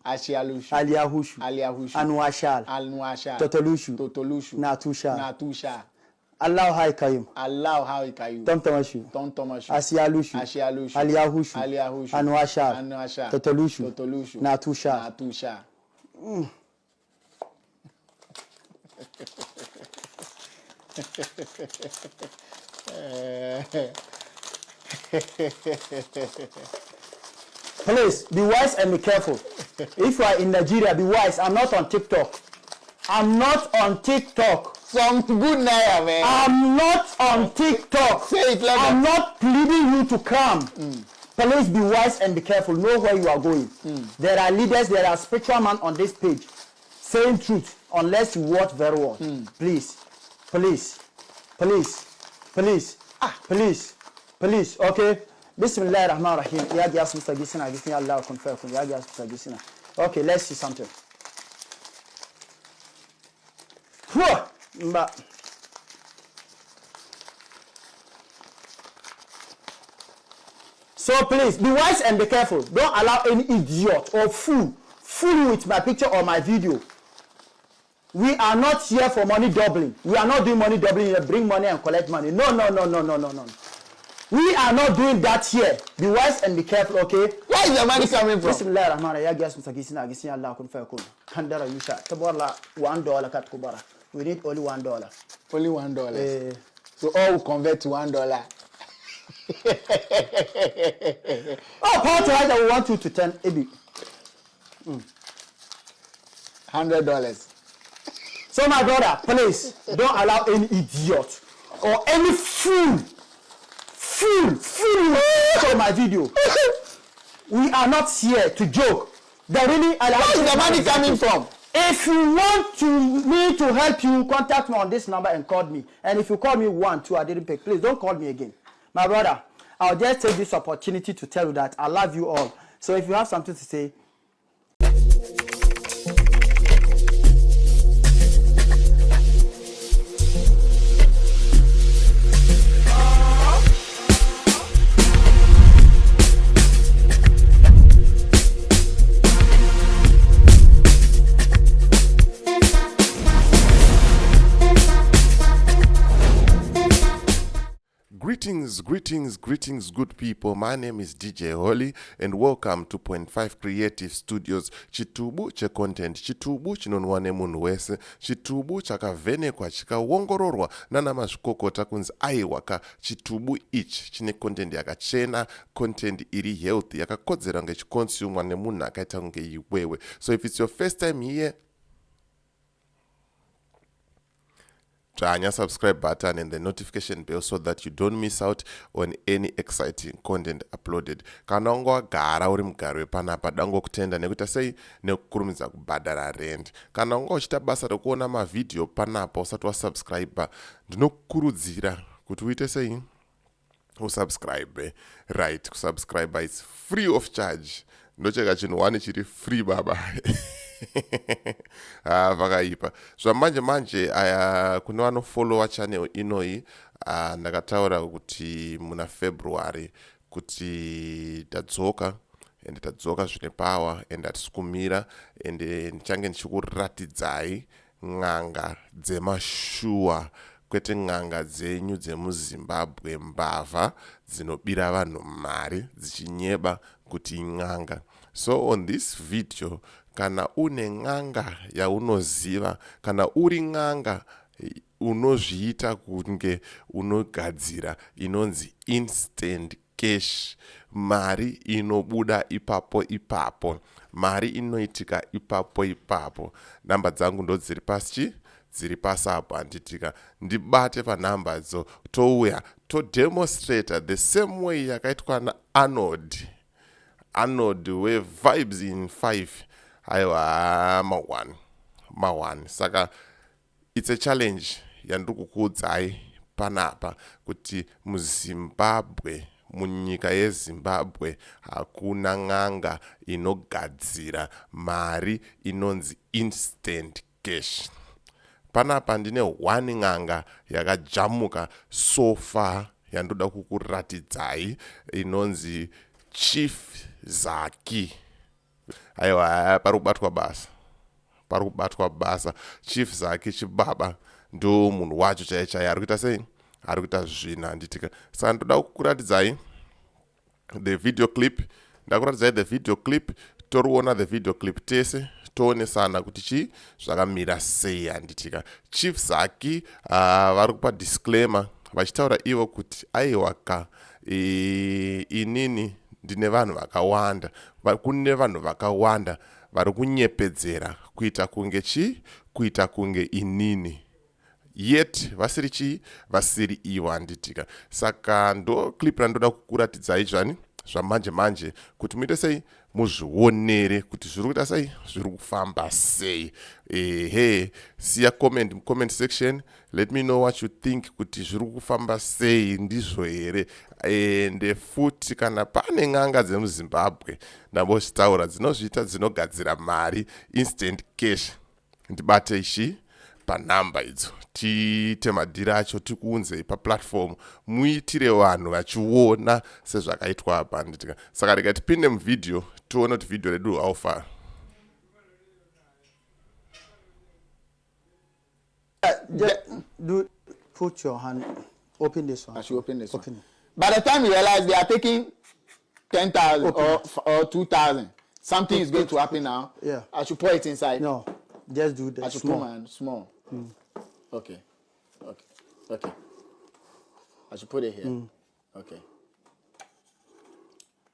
Ashialushu. Aliahushu. Aliahushu. Anuashal. Anuashal. Totolushu. Totolushu. Natusha. Natusha. Allah hai kayum. Allah hai kayu. Tomtomashu. Tomtomashu. Asialushu. Ashialushu. Aliahushu. Aliahushu. Anuashal. Anuashal. Totolushu. Totolushu. Natusha. Natusha. Please be wise and be careful. If you are in Nigeria, be wise. I'm not on TikTok. I'm not on TikTok. Some good naira, man. I'm not on TikTok. Say it like I'm that. not pleading you to come. Please be wise and be careful. Know where you are going. There are leaders, there are spiritual men on this page saying truth unless you watch very well. Please, please, please, please, please, please. Okay. Bismillahir Rahmanir Rahim. Ya gas mustagisina gisina Allah kun fayakun. Ya gas mustagisina. Okay, let's see something. So please be wise and be careful. Don't allow any idiot or fool with my picture or my video. We are not here for money doubling. We are not doing money doubling here. Bring money and collect money. No. We are not doing that here. Be wise and be careful, okay? Where is the money coming from? Bismillah ar-Rahman ar-Rahim. Gisina Allah kun fayakun. Kandara yusha. Tabarla $1 kat kubara. We need only $1. Only $1. So all will convert to $1. Oh, Paul tonight I will want you to 10 AB. $100. So my brother, please don't allow any idiot or any fool on my video. We are not here to joke. Where is the money coming from? If you want me to help you, contact me on this number and call me. And if you call me 1, 2, I didn't pick, please don't call me again. My brother, I'll just take this opportunity to tell you that I love you all. So if you have something to say, Greetings, good people. My name is DJ Holly, and welcome to 0.5 Creative Studios. Chitubu che content, chitubu chinonwane munhu wese, chitubu chakavhenekwa chikaongororwa nana mazvikokota kunzi aiwaka chitubu ichi chine content yakachena, content iri healthy, yakakodzera kunge chikonsumwa nemunhu akaita kunge iwewe. So if it's your first time here, subscribe button and the notification bell so that you don't miss out on any exciting content uploaded. Kana ungagara uri mugaro wepanapa dangokutenda nekuti sei nekukurumidza kubhadhara rent. Kana uchita basa rekuona mavideo panapa usati wasubscribe, ndinokukurudzira kuti uite sei usubscribe. Right, kusubscribe is free of charge. Ndocheka chinhu one chiri free baba. Vakaipa zvamanje kune vanofollowa channel inoi ndakataura kuti muna February kuti tadzoka zvine power and hatisi kumira and ndichange ndichikuratidzai n'anga dzemashuwa kwete n'anga dzenyu dzemuZimbabwe mbavha dzinobira vanhu mari dzichinyeba kuti n'anga. So on this video, kana une n'anga yaunoziva, kana uri n'anga unozviita kunge unogadzira inonzi instant cash, mari inobuda ipapo, mari inoitika ipapo. Namba dzangu ndo dziri pasi dziri pasi apo, handitika ndibate panhamba dzo touya todemonstrate the same way yakaitwa naArnold we vibes in 5 aiwa ma1 saka it's a challenge yandikukuudzai panapa kuti muZimbabwe, munyika yeZimbabwe hakuna n'anga inogadzira mari inonzi instant cash. Panapa ndine one n'anga yakajamuka so far yandoda kukuratidzai inonzi Chief Zaki. aiwa pari kubatwa basa chief zake chibaba ndo munhu wacho chaiye ari kuita sei ari kuita zvinhu handitika saka ndoda kukuratidzai the video clip ndakuratidzai the video clip toriona the video clip tese toonesana kuti chii zvakamira sei handitika chief zaki vari kupa disclaimer vachitaura ivo kuti aiwaka inini ndine vanhu vakawanda kune vanhu vakawanda vari kunyepedzera kuita kunge chii kuita kunge inini yet vasiri chii vasiri ivo handitika saka ndo clip randoda kukuratidzai zvani zvamanje manje kuti muite sei muzvionere kuti zviri kuita sei zviri kufamba sei siya comment section let me know what you think kuti zviri kufamba sei ndizvo here ende futi kana pane n'anga dzemuzimbabwe ndambozvitaura dzinozviita dzinogadzira mari instant cash ndibate ishi panhamba idzo tiite madhiri acho tikuunzei paplatform muitire vanhu vachiona sezvakaitwa apa handitika saka rega tipinde muvidhio tione kuti vidhio redu haufara Put your hand. Open this one. I should open this Open one. it. By the time you realize they are taking 10,000 or 2,000, something is going to happen now. Yeah. I should pour it inside. No, just do that. I should Small. put my hand small. Okay. I should put it here. Okay.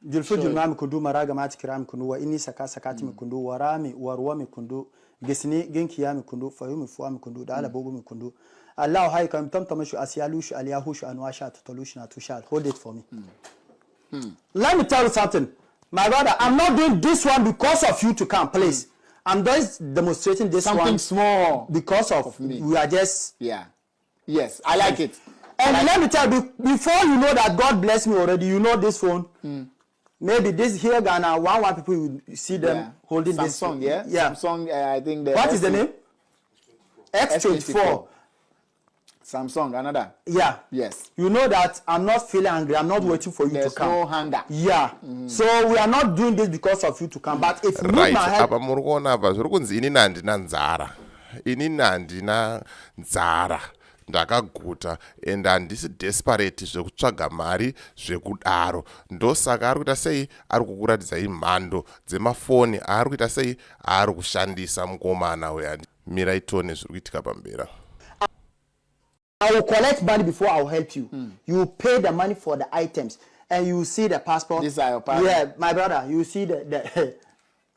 Julfu julma mikundu maraga mati kira mikundu wa ini sakati mikundu warami warwa mikundu gisni genkiya mikundu fayumi fuwa mikundu da ala bogu mikundu Allah hay kam tamtamashu asyalushu aliyahushu anwasha tatalushu na tushal. Hold it for me. Let me tell you something. My brother, I'm not doing this one because of you to come, please. I'm just demonstrating this Something one small because of me. We are just Yes, I like it. And let me tell you, before you know that God bless me already, you know this phone. Maybe this here Ghana, one people you see them holding Samsung, this phone. yeah? Samsung, I think the What is the name? X24. Samsung, another. Yeah. Yes. You know that I'm not feeling angry. I'm not waiting for you There's to come. no hunger. Yeah. So we are not doing this because of you to come. But if you need right my help, apa muri kuona apa zviri kunzi inini handina nzara ndakaguta and handisi desperate zvekutsvaga mari zvekudaro ndosaka ari kuita sei ari kukuratidzai mhando dzemafoni ari kuita sei ari kushandisa mukomana uya mirai tione zviri kuitika pambera. I will collect money before I will help you. You will pay the money for the items and you will see the passport. These are your passport. Yeah, my brother, you see the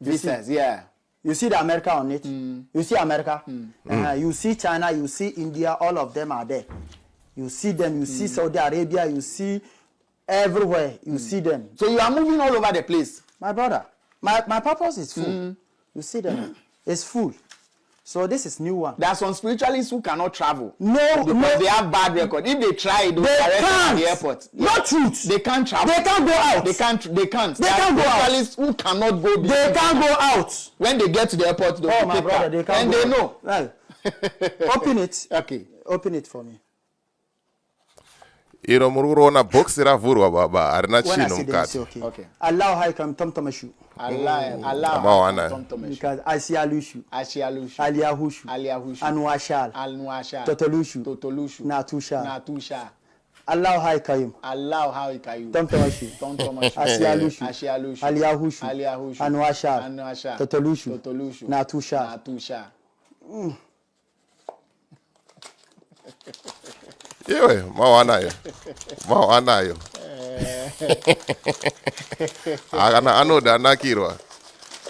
Visas, yeah. You see the America on it. You see America. You see China. You see India. All of them are there. You see them. You see Saudi Arabia. You see everywhere. You see them. So you are moving all over the place. My brother, my purpose is full. You see them. It's full. So this is new one. There are some spiritualists who cannot travel. No, Because they have bad record. If they try, they can't. At the airport. Not truth. They can't travel. They can't go out. They can't. They can't go out. Spiritualists who cannot go. They can't go out. When they get to the airport, they Oh, my brother, they can't and go they out. know. Well, open it. Okay. Open it for me. iro muri kuroona bhokisi ravhurwa baba harina When I chinhu see them, say, mukati. okay. Allah hay kam tamtamashu. Allah. Mawana. Because Asialushu, Ashialushu. Aliahushu, Aliahushu. Anwashal, Alnuasha. Totolushu, Totolushu. Natusha. Natusha. Allah hay kayum. Allah how ikayu. Tamtamashu. Tontomashu. Asialushu, Ashialushu. Aliahushu, Aliahushu. Anwashal, Anwasha. Totolushu, Totolushu. Natusha. Natusha. Iwe mawanayo akana anoda anakirwa.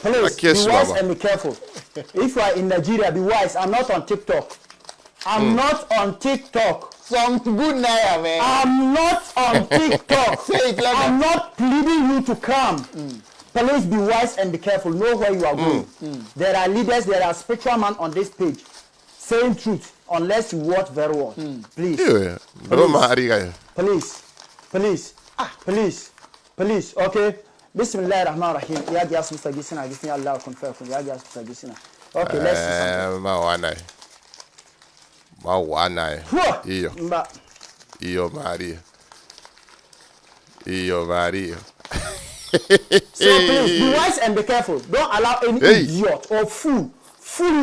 Please, Yes, be wise Baba. and be careful. If you are in Nigeria, be wise. I'm not on TikTok. I'm not on TikTok. Some good naira, man. I'm not on TikTok. Say it like I'm not pleading you to come. Please be wise and be careful. Know where you are going. There are leaders, there are spiritual men on this page saying truth unless you watch very well. Please. Iwe ndo mari kaya. Please. Okay. Bismillahirrahmanirrahim. Ya ji asu sagisina gisni Allah kun fa kun ya ji asu sagisina. Okay, let's see something. Mawanayo. Iyo. Mba. Iyo Maria. So please be wise and be careful. Don't allow any idiot or fool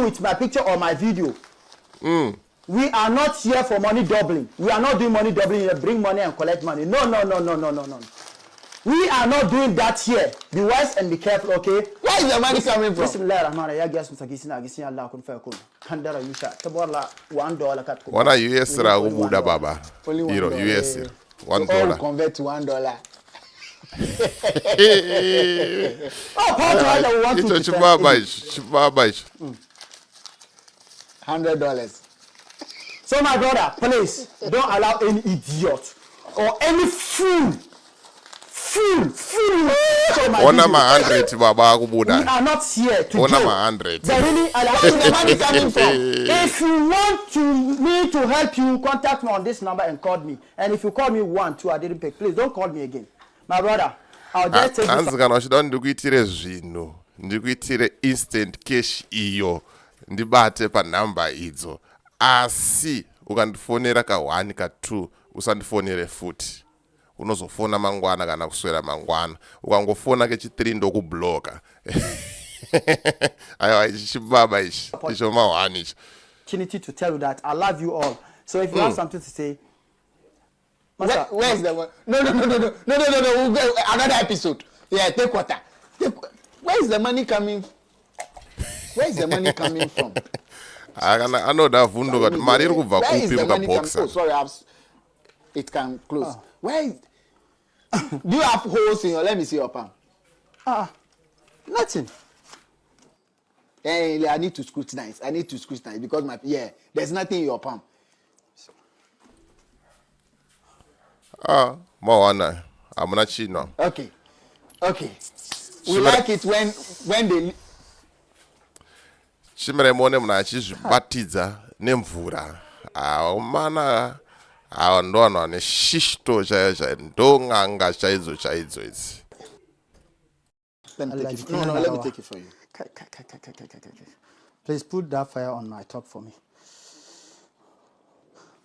with my picture or my video. We are not here for money doubling. We are not doing money doubling here. Bring money and collect money. No. We are not doing that here. Be wise and be careful, okay? Where is the money coming from? Wana US ra kubuda baba. Only Euro $1. US All $1. convert to $1. Oh, Paul, we want Icho to chibaba ichi. $100. So my brother, please don't allow any idiot or any fool. Ona ma 100 baba We kubuda. are not here to Ona joke. ma 100. But really, Where is the money coming from? if you want me to help you, contact me on this number and call me. And if you call me 1, 2, I didn't pick. Please don't call me again. My brother, I'll just take this. Anzikana uchida ndikuitire zvino. Ndikuitire instant cash iyo. Ndibate pa number idzo. Asi ukandifonera ka 1 ka 2 usandifonere futi. Unozofona mangwana kana kuswera mangwana. Ukangofona ke chi3 ndokubloka. Ayo ichi chibaba ichi. Icho ma 1 ichi. Opportunity to tell you that I love you all. So if you have something to say, Where is the one? No. We'll go another episode. Yeah, take water. Where is the money coming? Where is the money coming from? I know that vundo got mari iri kubva Where is kupi the money coming? mukaboxa. Oh, sorry, it can close. Where is? Do you have holes in your? Let me see your palm. nothing. Hey, I need to scrutinize. Because there's nothing in your palm. Mawana. I'm not chino. Okay. We like it when they. Chimere mone mnachizvibatidza nemvura. Mana ndo ane shishto chaiyo ndo n'anga chaidzo idzi. Let me take it. No, let me take it for you. Please put that fire on my top for me.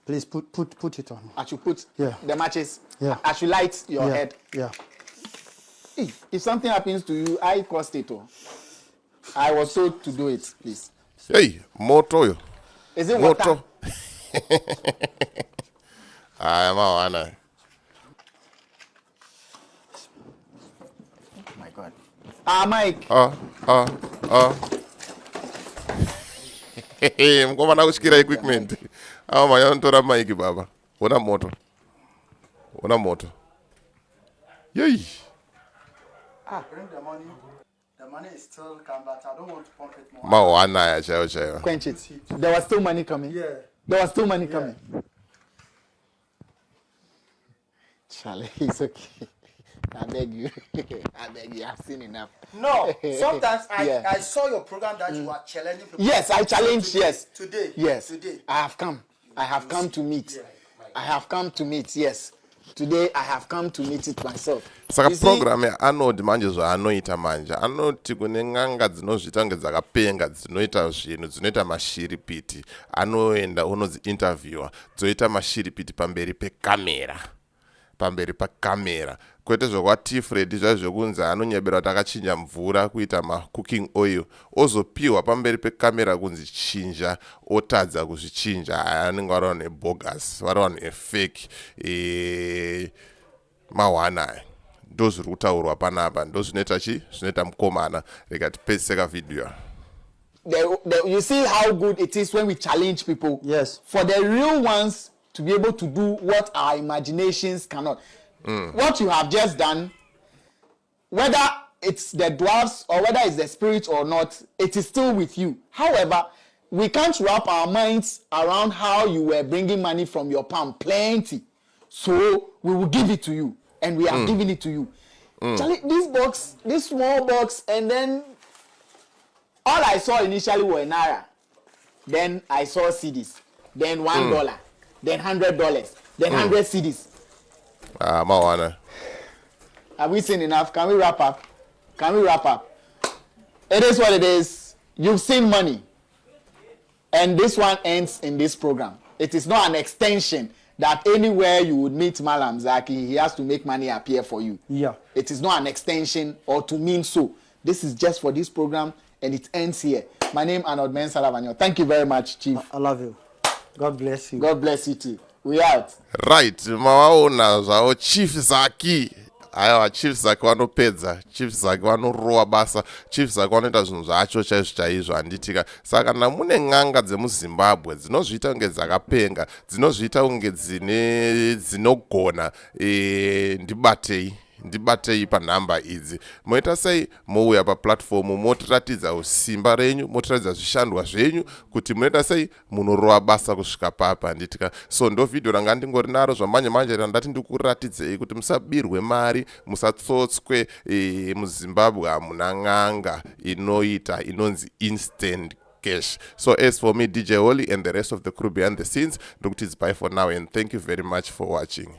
Please put it on. I should put the matches. Yeah. I should light your head. Yeah. If something happens to you, I caused it. I was told to do it, please. Hey, moto yo. Is it water? Moto. Mawana. Oh my God. Mike. Mkomana kushikira equipment. Mayontora Mike baba. Una moto. Yay. Bring the money. The money is still come, but I don't want to pump it more. Mawana ya chaiyo. Quench it. There was still money coming. Yeah. There was still money coming. Charlie, it's okay. I beg you. I've seen enough. No, sometimes I saw your program that you are challenging people. Yes, I challenge. Today. Yes. Today. I have come to meet. I have come to meet. Yes. Today I have come to meet it myself. Saka program ya anodi manje inoita manje. Anoti kune n'anga dzinozvita kunge dzakapenga dzinoita zvinhu dzinoita mashiripiti. Anoenda unozi interviewer. Dzoita mashiripiti pamberi pakamera. Kwete zvokwati Fred zvakunzi anonyebera takachinja mvura kuita cooking oil. Ozopiwa pamberi pekamera kunzi chinja, otadza kuzvichinja. Anenge vari bogus, vari fake. Mawana. Ndo zviri kutaurwa panapa. Ndo zvinoita mukomana. Rekatipedziseka video. You see how good it is when we challenge people. Yes. For the real ones to be able to do what our imaginations cannot. What you have just done, whether it's the dwarfs or whether it's the spirit or not, it is still with you. However, we can't wrap our minds around how you were bringing money from your palm, plenty. So we will give it to you, and we have given it to you. Charlie, this small box, and then all I saw initially were naira. Then I saw CDs. Then $1. Then $100. Then 100 CDs. Mawana. Have we seen enough? Can we wrap up? It is what it is. You've seen money. And this one ends in this program. It is not an extension. that anywhere you would meet Malam Zaki, he has to make money appear for you. Yeah. It is not an extension or to mean so. This is just for this program and it ends here. My name is Arnold Mensah-Lavanyo. Thank you very much, Chief. I love you. God bless you. God bless you too. We out. Right, mawaona zvavo Chief Zaki. Aiwa, Chief Zaki vanopedza, Chief Zaki vanorowa basa, Chief Zaki vanoita zvinhu zvacho chaizvo handitika. Saka namune n'anga dzemuZimbabwe dzinozviita kunge dzakapenga, dzinozviita kunge dzinogona, ndibatei panhamba idzi. Moita sei mouya paplatform motiratidza usimba renyu, motiratidza zvishandwa zvenyu kuti munoita sei munorowa basa kusvika papa handitika. So ndo vhidhiyo ranga ndingori naro zvamanje randati ndikuratidzei kuti musabirwe mari, musatsotswe. MuZimbabwe hamuna n'anga inoita inonzi instant cash. So as for me, DJ Holly and the rest of the crew behind the scenes, look, it's bye for now and thank you very much for watching.